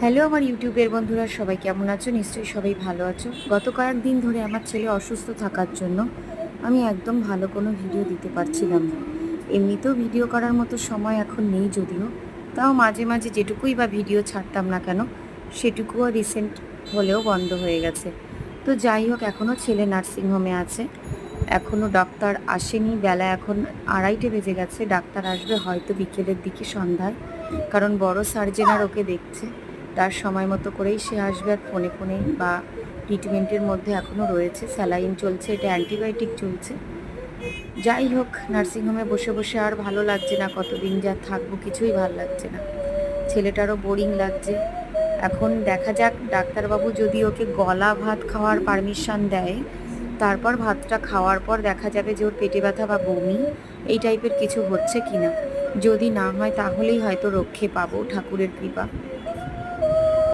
Hello আমার ইউটিউবের বন্ধুরা, সবাই কেমন আছো? নিশ্চয়ই সবাই ভালো আছো। গত কয়েকদিন ধরে আমার ছেলে অসুস্থ থাকার জন্য আমি একদম ভালো কোনো ভিডিও দিতে পারছিলাম না। এমনিতেও ভিডিও করার মতো সময় এখন নেই যদিও, তাও মাঝে মাঝে যেটুকুই বা ভিডিও ছাড়তাম না কেন সেটুকুও রিসেন্ট হলেও বন্ধ হয়ে গেছে। তো যাই হোক, এখনও ছেলে নার্সিংহোমে আছে, এখনও ডাক্তার আসেনি। বেলা এখন 2:30 বেজে গেছে। ডাক্তার আসবে হয়তো বিকেলের দিকে, সন্ধ্যায়, কারণ বড় সার্জেনার ওকে দেখছে। তার সময় মতো করেই সে আসবে। আর ফোনে ফোনে বা ট্রিটমেন্টের মধ্যে এখনও রয়েছে, স্যালাইন চলছে, এটা অ্যান্টিবায়োটিক চলছে। যাই হোক, নার্সিংহোমে বসে বসে আর ভালো লাগছে না, কতদিন যা থাকবো কিছুই ভালো লাগছে না। ছেলেটারও বোরিং লাগছে। এখন দেখা যাক, ডাক্তারবাবু যদি ওকে গলা ভাত খাওয়ার পারমিশন দেয়, তারপর ভাতটা খাওয়ার পর দেখা যাবে যে ওর পেটে ব্যথা বা বমি এই টাইপের কিছু হচ্ছে কি না। যদি না হয় তাহলেই হয়তো রক্ষে পাবো, ঠাকুরের কৃপা।